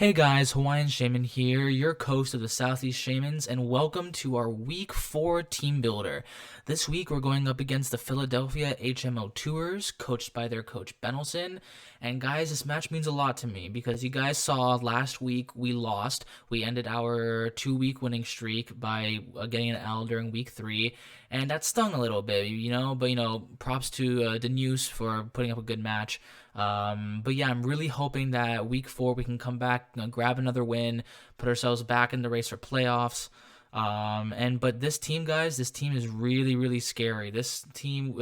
Hey guys, Hawaiian Shaman here, your host of the Southeast Shamans, and welcome to our Week 4 Team Builder. This week we're going up against the Philadelphia HMO Tours, coached by their coach Benelson. And guys, this match means a lot to me because you guys saw last week we lost. We ended our 2-week winning streak by getting an L during Week 3, and that stung a little bit, but props to Denise for putting up a good match. But yeah, I'm really hoping that Week 4 we can come back, grab another win, put ourselves back in the race for playoffs. But this team, guys, this team is really, really scary. This team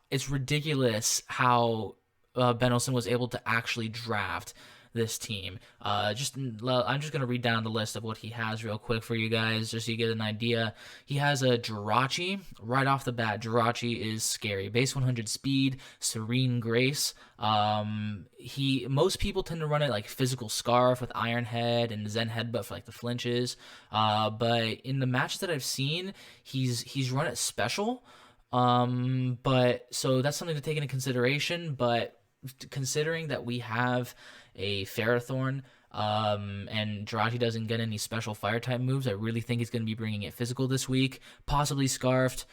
it's ridiculous how Benelson was able to actually draft this team. I'm just gonna read down the list of what he has real quick for you guys, just so you get an idea. He has a Jirachi right off the bat. Jirachi is scary. Base 100 speed, serene grace. Most people tend to run it like physical scarf with Iron Head and Zen Headbutt for like the flinches. But in the matches that I've seen, he's run it special. But so that's something to take into consideration. But considering that we have a Ferrothorn, and Jirachi doesn't get any special fire type moves, I really think he's going to be bringing it physical this week. Possibly Scarfed.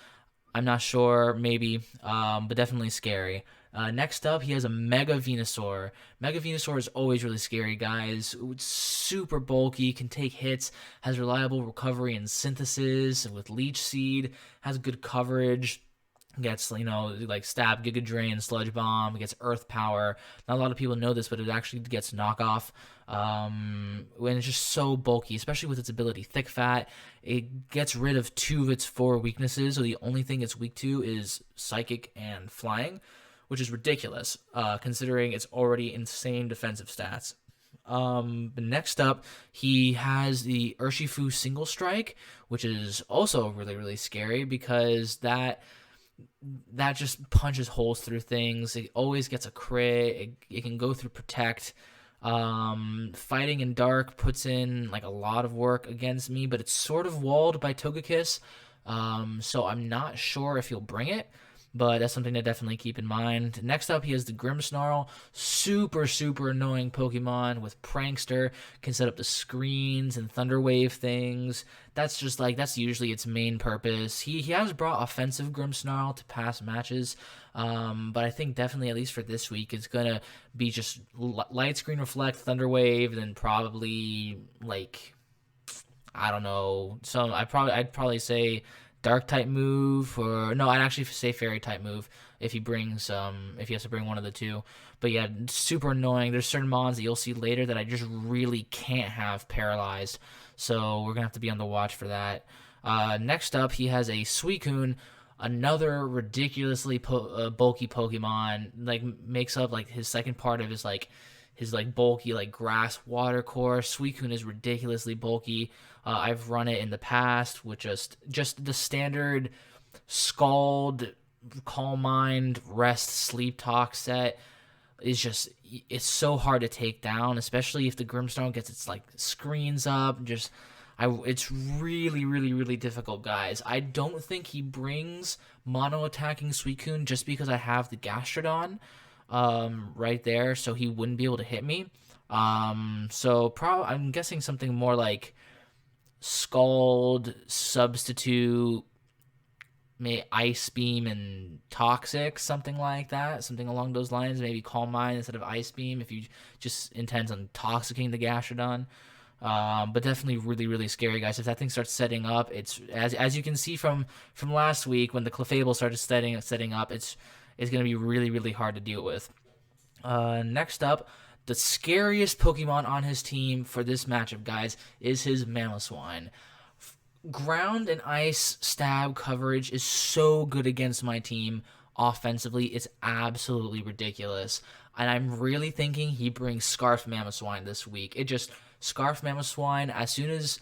I'm not sure, maybe, but definitely scary. Next up, he has a Mega Venusaur. Mega Venusaur is always really scary, guys. It's super bulky, can take hits, has reliable recovery and synthesis with Leech Seed, has good coverage. Gets, like Stab, Giga Drain, Sludge Bomb, gets Earth Power. Not a lot of people know this, but it actually gets Knockoff. When it's just so bulky, especially with its ability Thick Fat, it gets rid of 2 of its 4 weaknesses, so the only thing it's weak to is Psychic and Flying, which is ridiculous, considering it's already insane defensive stats. But next up, he has the Urshifu Single Strike, which is also really, really scary because that just punches holes through things. It always gets a crit. It can go through Protect. Fighting in Dark puts in like a lot of work against me, but it's sort of walled by Togekiss. So I'm not sure if he'll bring it, but that's something to definitely keep in mind. Next up, he has the Grimmsnarl. Super, super annoying Pokemon with Prankster. Can set up the screens and Thunder Wave things. That's usually its main purpose. He has brought offensive Grimmsnarl to past matches, but I think definitely, at least for this week, it's going to be just Light Screen Reflect, Thunder Wave, and then probably, I don't know. So I'd probably say Dark type move, or no, I'd actually say Fairy type move if he has to bring one of the two. But yeah, super annoying. There's certain mons that you'll see later that I just really can't have paralyzed, so we're gonna have to be on the watch for that. Next up, he has a Suicune, another ridiculously bulky Pokemon. Makes up his second part of his bulky grass water core. Suicune is ridiculously bulky. I've run it in the past with just the standard Scald, Calm Mind, Rest, Sleep Talk set. It's so hard to take down, especially if the Grimmsnarl gets its screens up. It's really, really, really difficult, guys. I don't think he brings mono attacking Suicune just because I have the Gastrodon right there, so he wouldn't be able to hit me. So I'm guessing something more like Scald, Substitute, maybe Ice Beam and Toxic, something like that, something along those lines. Maybe Calm Mind instead of Ice Beam if you just intend on toxicating the Gastrodon. But definitely really, really scary, guys. If that thing starts setting up, it's as you can see from last week when the Clefable started setting up, it's going to be really, really hard to deal with. Next up, the scariest Pokemon on his team for this matchup, guys, is his Mamoswine. Ground and Ice stab coverage is so good against my team offensively. It's absolutely ridiculous. And I'm really thinking he brings Scarf Mamoswine this week. Scarf Mamoswine, as soon as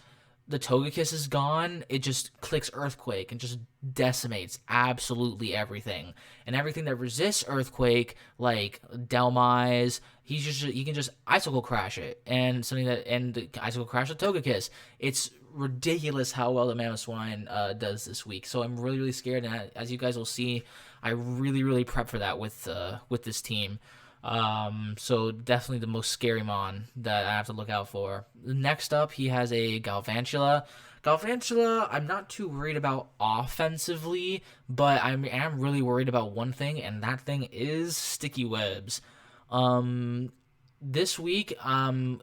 the Togekiss is gone, it just clicks Earthquake and just decimates absolutely everything. And everything that resists Earthquake, like Delmise, he can just Icicle Crash it, and Icicle Crash the Togekiss. It's ridiculous how well the Mamoswine does this week. So I'm really, really scared, and as you guys will see, I really, really prep for that with this team. So definitely the most scary mon that I have to look out for. Next up, he has a Galvantula. Galvantula, I'm not too worried about offensively, but am really worried about one thing, and that thing is sticky webs. Um, this week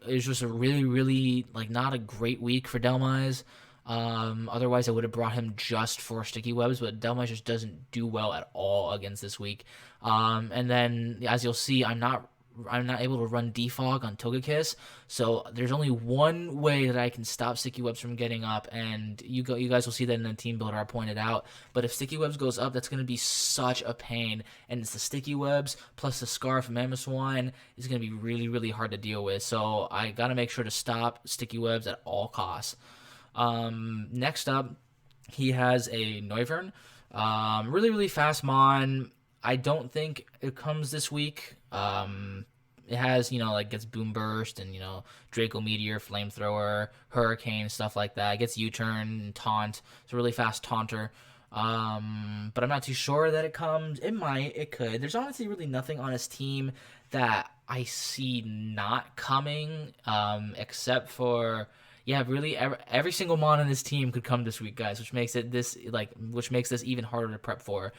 is just a really like not a great week for Delmise. Otherwise I would have brought him just for sticky webs, but Delmise just doesn't do well at all against this week. And then as you'll see, I'm not able to run defog on Togekiss, so there's only one way that I can stop Sticky Webs from getting up, and you guys will see that in the team builder I pointed out. But if Sticky Webs goes up, that's going to be such a pain, and it's the Sticky Webs plus the Scarf Mamoswine is going to be really hard to deal with. So I got to make sure to stop Sticky Webs at all costs. Next up, he has a Noivern. Really fast mon. I don't think it comes this week. It has, like gets Boom Burst and, Draco Meteor, Flamethrower, Hurricane, stuff like that. It gets U-Turn and Taunt. It's a really fast Taunter. But I'm not too sure that it comes. It might. It could. There's honestly really nothing on his team that I see not coming, except for yeah, really every single mon on his team could come this week, guys, which makes this even harder to prep for.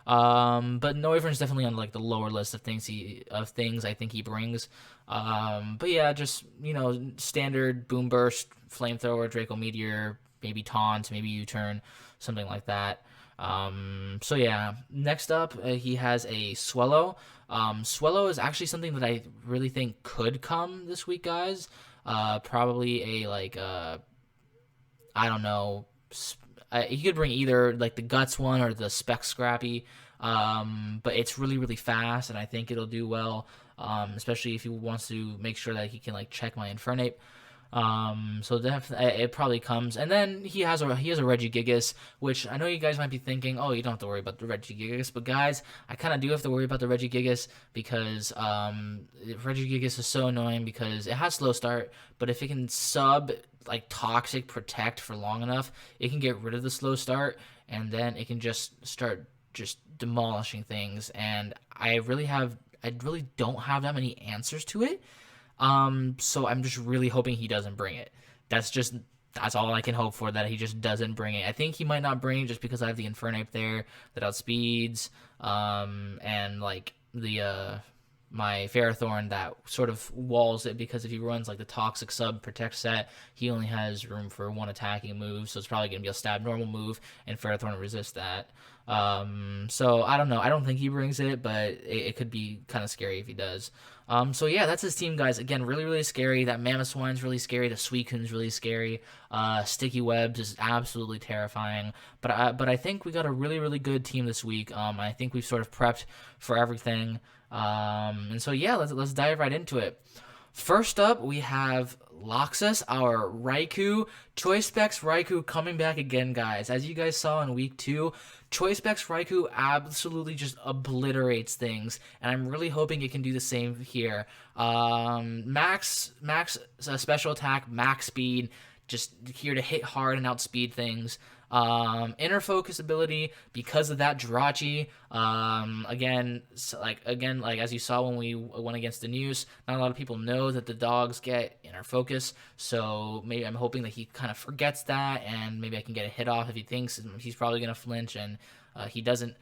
But Noivern's definitely on like the lower list of things I think he brings. But yeah, just standard Boom Burst, Flamethrower, Draco Meteor, maybe Taunt, maybe U-Turn, something like that. So yeah, next up he has a Swellow. Swellow is actually something that I really think could come this week, guys. Probably a I don't know. He could bring either like the Guts one or the Spec Scrappy, but it's really fast, and I think it'll do well, especially if he wants to make sure that he can like check my Infernape. So definitely it probably comes, and then he has a Regigigas, which I know you guys might be thinking, oh, you don't have to worry about the Regigigas, but guys, I kind of do have to worry about the Regigigas because Regigigas is so annoying because it has slow start, but if it can sub like Toxic Protect for long enough, it can get rid of the slow start, and then it can just start just demolishing things. And I really don't have that many answers to it. So I'm just really hoping he doesn't bring it. That's all I can hope for, that he just doesn't bring it. I think he might not bring it just because I have the Infernape there that outspeeds, and like the my Ferrothorn that sort of walls it, because if he runs like the Toxic Sub Protect set, he only has room for one attacking move, so it's probably gonna be a stab normal move, and Ferrothorn resists that. So I don't know. I don't think he brings it, but it could be kind of scary if he does. So yeah, that's his team, guys. Again, really scary. That Mamoswine's really scary. The Suicune's really scary. Sticky Webs is absolutely terrifying. But I think we got a really good team this week. I think we've sort of prepped for everything. And so yeah, let's dive right into it. First up, we have Loxus, our Raikou. Choice Specs Raikou coming back again, guys. As you guys saw in week 2, Choice Specs Raikou absolutely just obliterates things, and I'm really hoping it can do the same here. Max special attack, max speed, just here to hit hard and outspeed things. Inner focus ability because of that Jirachi. Again, like as you saw when we went against the news, not a lot of people know that the dogs get inner focus. So maybe I'm hoping that he kind of forgets that, and maybe I can get a hit off if he thinks he's probably gonna flinch and he doesn't.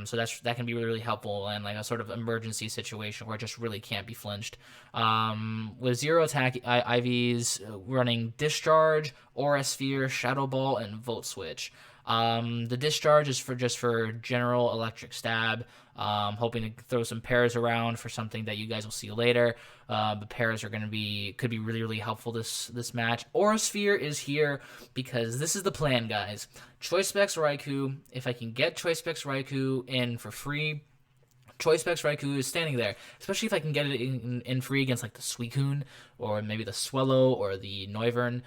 So that can be really helpful in like a sort of emergency situation where it just really can't be flinched. With zero attack IVs running Discharge, Aura Sphere, Shadow Ball, and Volt Switch. The Discharge is for general electric stab. Hoping to throw some pairs around for something that you guys will see later. The pairs are could be really helpful this match. Aura Sphere is here because this is the plan, guys. Choice Specs Raikou. If I can get Choice Specs Raikou in for free, Choice Specs Raikou is standing there, especially if I can get it in free against like the Suicune or maybe the Swellow or the Noivern,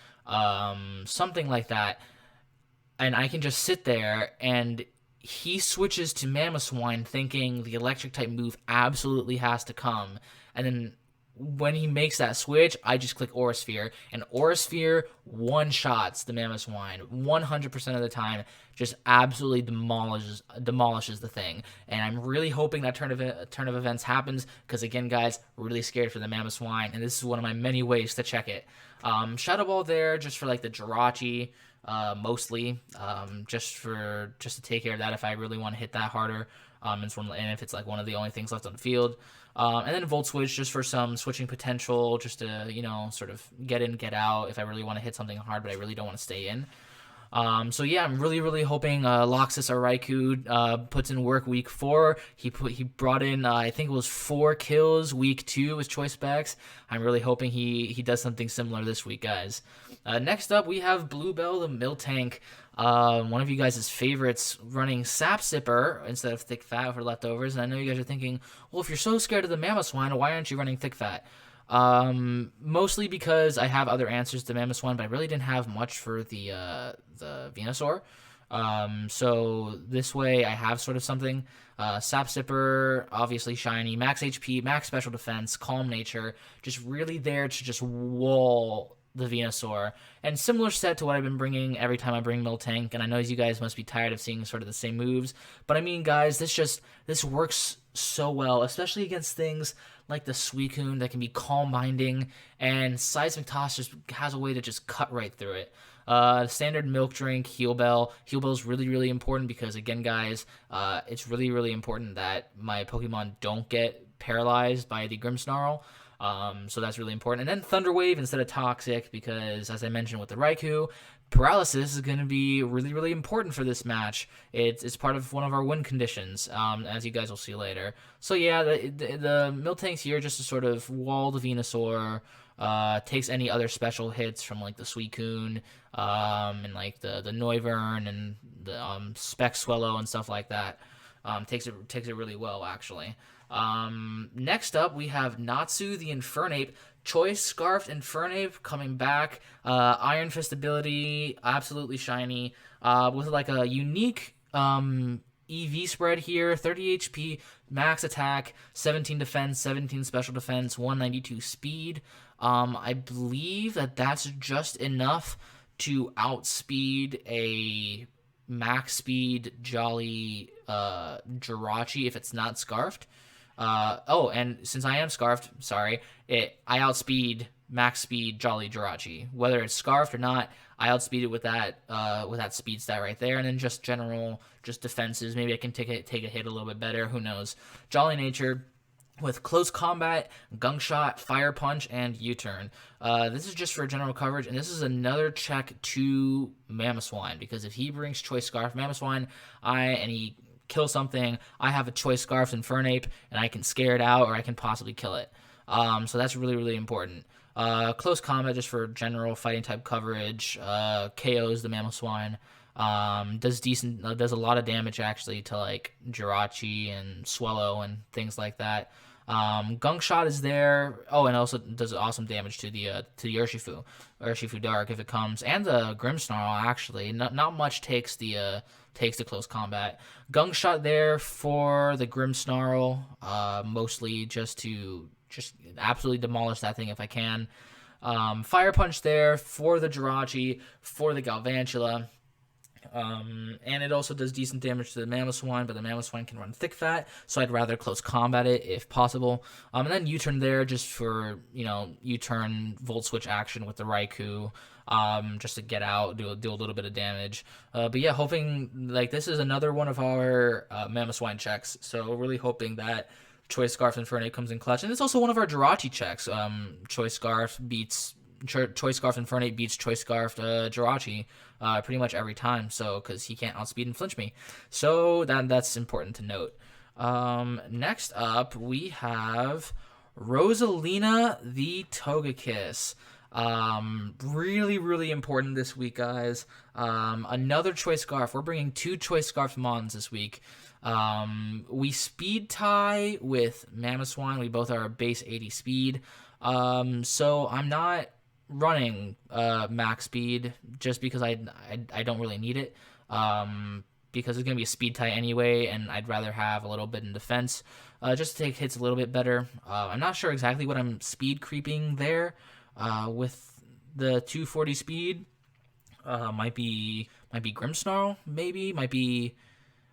something like that. And I can just sit there, and he switches to Mamoswine thinking the electric type move absolutely has to come, and then when he makes that switch, I just click Aura Sphere, and Aura Sphere one-shots the Mamoswine 100% of the time, just absolutely demolishes the thing. And I'm really hoping that turn of events happens, because again, guys, really scared for the Mamoswine, and this is one of my many ways to check it. Shadow Ball there just for like the Jirachi, mostly, just to take care of that if I really want to hit that harder. And if it's like one of the only things left on the field. And then Volt Switch just for some switching potential, just to, sort of get in, get out if I really want to hit something hard, but I really don't want to stay in. So yeah, I'm really, really hoping Loxus or Raikou puts in work week 4. He brought in I think it was 4 kills week 2 with Choice Specs. I'm really hoping he does something similar this week, guys. Next up, we have Bluebell the Miltank. One of you guys' favorites, running Sap Sipper instead of Thick Fat for leftovers. And I know you guys are thinking, well, if you're so scared of the Mamoswine, why aren't you running Thick Fat? Mostly because I have other answers to Mamoswine, but I really didn't have much for the Venusaur. So this way I have sort of something. Sap Sipper, obviously shiny, max HP, max special defense, calm nature, just really there to just wall the Venusaur, and similar set to what I've been bringing every time I bring Miltank. And I know you guys must be tired of seeing sort of the same moves, but I mean, guys, this works so well, especially against things like the Suicune that can be calm binding, and Seismic Toss just has a way to just cut right through it. Standard Milk Drink, Heal Bell. Heal Bell is really, really important because, again, guys, it's really, really important that my Pokemon don't get paralyzed by the Grimmsnarl. So that's really important. And then Thunder Wave instead of Toxic, because as I mentioned with the Raikou, paralysis is going to be really, really important for this match. It's part of one of our win conditions, as you guys will see later. So yeah, the Miltank's here just to sort of wall the Venusaur, takes any other special hits from like the Suicune, and like the Noivern and the Spec Swellow and stuff like that. Takes it really well, actually. Next up, we have Natsu the Infernape. Choice Scarfed Infernape coming back. Iron Fist ability, absolutely shiny. With like a unique EV spread here. 30 HP, max attack, 17 defense, 17 special defense, 192 speed. I believe that's just enough to outspeed a max speed Jolly Jirachi if it's not Scarfed. And since I am Scarfed, sorry, I outspeed max speed Jolly Jirachi. Whether it's Scarfed or not, I outspeed it with that speed stat right there. And then just general, just defenses. Maybe I can take a hit a little bit better. Who knows? Jolly Nature with Close Combat, Gunk Shot, Fire Punch, and U-Turn. This is just for general coverage, and this is another check to Mamoswine, because if he brings Choice Scarf Mamoswine, and he kill something, I have a Choice Scarf Infernape, and I can scare it out, or I can possibly kill it. So that's really, really important. Close Combat just for general fighting type coverage. KOs the Mamoswine. Does a lot of damage actually to like Jirachi and Swellow and things like that. Gunk Shot is there. Oh, and also does awesome damage to the Urshifu Dark if it comes, and the Grimmsnarl actually. Not much takes the Close Combat. Gunk Shot there for the Grimmsnarl, mostly just to absolutely demolish that thing if I can. Fire Punch there for the Jirachi, for the Galvantula. And it also does decent damage to the Mamoswine, but the Mamoswine can run Thick Fat, so I'd rather Close Combat it if possible. And then U-Turn there just for, U-Turn Volt Switch action with the Raikou, just to get out, do a little bit of damage. But yeah, hoping, like, this is another one of our Mamoswine checks, so really hoping that Choice Scarf Infernape comes in clutch. And it's also one of our Jirachi checks. Choice Scarf Infernape beats Choice Scarf Jirachi pretty much every time, so because he can't outspeed and flinch me. So that's important to note. Next up, we have Rosalina the Togekiss. Really, really important this week, guys. Another Choice Scarf. We're bringing 2 Choice Scarf Mons this week. We speed tie with Mamoswine. We both are base 80 speed. So I'm not running max speed just because I don't really need it. because it's going to be a speed tie anyway, and I'd rather have a little bit in defense just to take hits a little bit better. I'm not sure exactly what I'm speed creeping there with the 240 speed. Might be Grimmsnarl, maybe. Might be.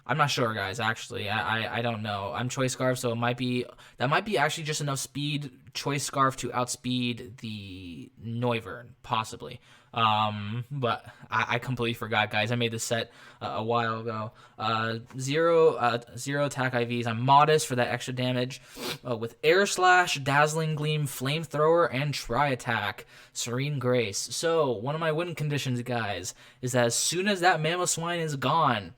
I'm not sure, guys. Actually, I don't know. I'm Choice Scarf, so it might be that might be actually just enough speed Choice Scarf to outspeed the Noivern, possibly. But I completely forgot, guys. I made this set a while ago. Zero attack IVs. I'm modest for that extra damage with Air Slash, Dazzling Gleam, Flamethrower, and Tri Attack. Serene Grace. So one of my win conditions, guys, is that as soon as that Mamoswine is gone,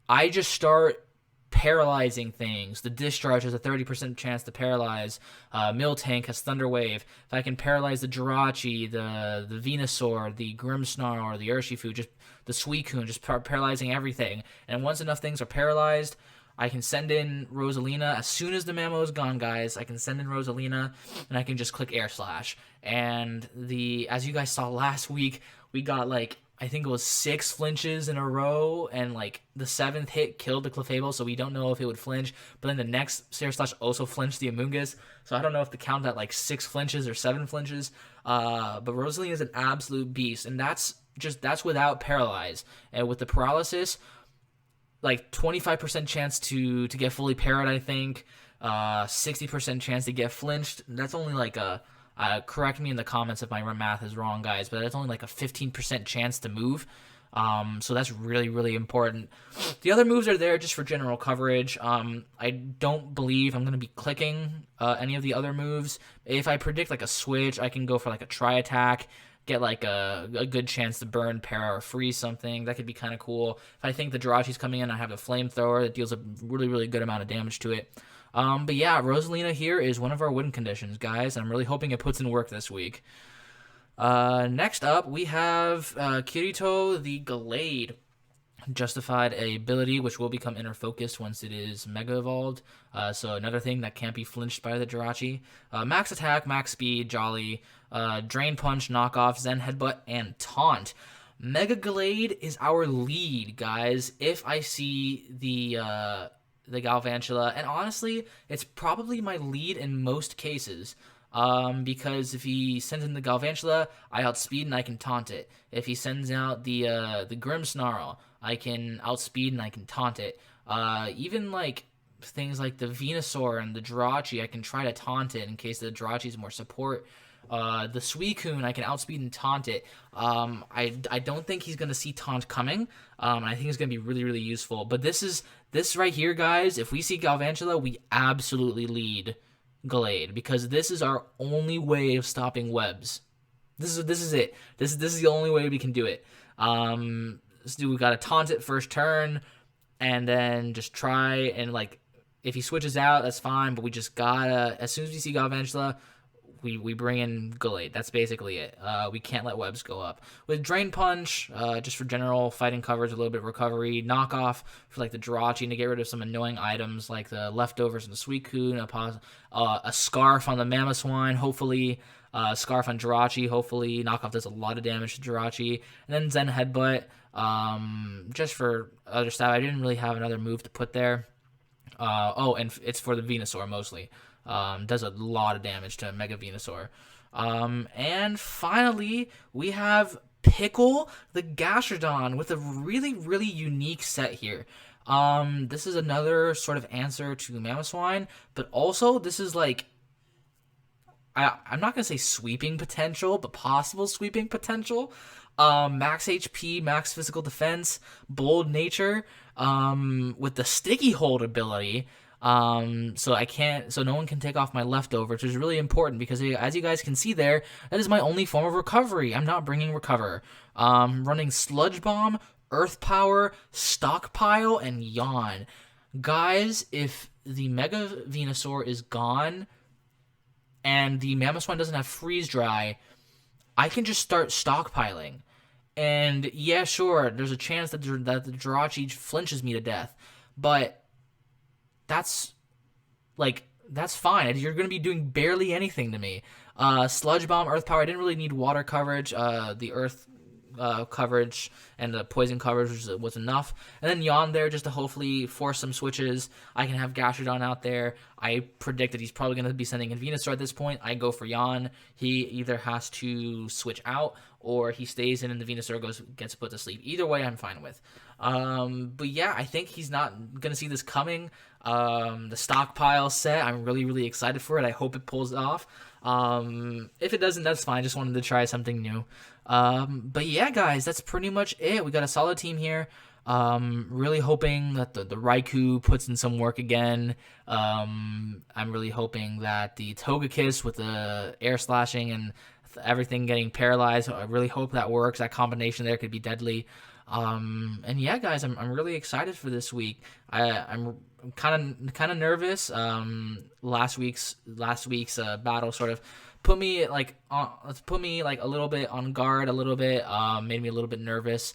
I just start paralyzing things. The Discharge has a 30% chance to paralyze. Miltank has Thunder Wave. If I can paralyze the Jirachi, the Venusaur, the Grimmsnarl, or the Urshifu, just the Suicune, just paralyzing everything. And once enough things are paralyzed, I can send in Rosalina. As soon as the Mamo is gone, guys, I can send in Rosalina, and I can just click Air Slash. And as you guys saw last week, we got I think it was 6 flinches in a row, and the 7th hit killed the Clefable, so we don't know if it would flinch. But then the next Air Slash also flinched the Amoonguss, so I don't know if to count that 6 flinches or 7 flinches. But Rosaline is an absolute beast, and that's without Paralyze. And with the Paralysis, 25% chance to get fully parried, I think. 60% chance to get flinched. That's only correct me in the comments if my math is wrong, guys, but that's only a 15% chance to move. So that's really, really important. The other moves are there just for general coverage. I don't believe I'm going to be clicking any of the other moves. If I predict a switch, I can go for a Tri Attack, get a good chance to burn, para, or freeze something. That could be kind of cool. If I think the Jirachi's coming in, I have a Flamethrower that deals a really, really good amount of damage to it. But yeah, Rosalina here is one of our win conditions, guys. I'm really hoping it puts in work this week. Next up, we have Kirito the Gallade. Justified a ability which will become inner focused once it is mega evolved. So another thing that can't be flinched by the Jirachi. Max attack, max speed, Jolly, Drain Punch, knockoff, Zen Headbutt, and Taunt. Mega Gallade is our lead, guys. If I see the Galvantula, and honestly, it's probably my lead in most cases. Because if he sends in the Galvantula, I outspeed and I can taunt it. If he sends out the Grimmsnarl, I can outspeed and I can taunt it. Even things like the Venusaur and the Jirachi, I can try to taunt it in case the Jirachi is more support. The Suicune, I can outspeed and taunt it. I don't think he's going to see taunt coming. And I think it's going to be really, really useful. But this right here, guys, if we see Galvantula, we absolutely lead Gallade, because this is our only way of stopping webs. This is it. This is the only way we can do it. We gotta taunt it first turn, and then just try and if he switches out, that's fine. But we just gotta, as soon as we see Galvantula, we bring in Gallade. That's basically it. We can't let webs go up. With Drain Punch, just for general fighting coverage, a little bit of recovery. Knockoff for the Jirachi to get rid of some annoying items like the leftovers and the Suicune. A Scarf on the Mamoswine, hopefully. Scarf on Jirachi, hopefully. Knockoff does a lot of damage to Jirachi. And then Zen Headbutt, just for other stuff. I didn't really have another move to put there. And it's for the Venusaur mostly. Does a lot of damage to Mega Venusaur. And finally, we have Pickle the Gastrodon with a really, really unique set here. This is another sort of answer to Mamoswine, but also this is I'm not going to say sweeping potential, but possible sweeping potential. Max HP, max physical defense, bold nature, with the Sticky Hold ability. So no one can take off my leftovers, which is really important because as you guys can see there, that is my only form of recovery. I'm not bringing recover. Running Sludge Bomb, Earth Power, Stockpile, and Yawn. Guys, if the Mega Venusaur is gone and the Mamoswine doesn't have Freeze Dry, I can just start stockpiling. And yeah, sure, there's a chance that the Jirachi flinches me to death, but that's fine. You're going to be doing barely anything to me. Sludge Bomb, Earth Power. I didn't really need water coverage. The Earth coverage and the poison coverage was enough. And then Yon there just to hopefully force some switches. I can have Gastrodon out there. I predict that he's probably going to be sending in Venusaur at this point. I go for Yon. He either has to switch out or he stays in and the Venusaur gets put to sleep. Either way, I'm fine with. But yeah, I think he's not going to see this coming. The stockpile set, I'm really, really excited for it. I hope it pulls off. If it doesn't, that's fine. Just wanted to try something new. But yeah, guys, that's pretty much it. We got a solid team here. Really hoping that the Raikou puts in some work again. I'm really hoping that the Togekiss with the air slashing and everything getting paralyzed, I really hope that works. That combination there could be deadly. And yeah, guys, I'm really excited for this week. I'm kind of nervous. Last week's battle sort of put me like a little bit on guard, a little bit made me a little bit nervous,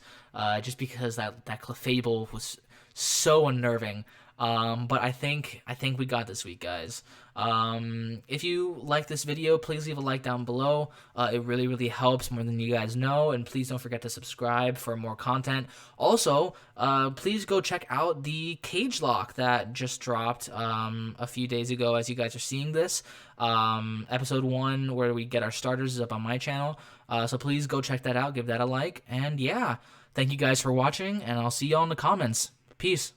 just because that Clefable was so unnerving. But I think we got this week, guys. If you like this video, please leave a like down below. It really, really helps more than you guys know. And please don't forget to subscribe for more content. Also, please go check out the cage lock that just dropped a few days ago as you guys are seeing this. Episode 1, where we get our starters, is up on my channel. So please go check that out. Give that a like. And yeah, thank you guys for watching, and I'll see y'all in the comments. Peace.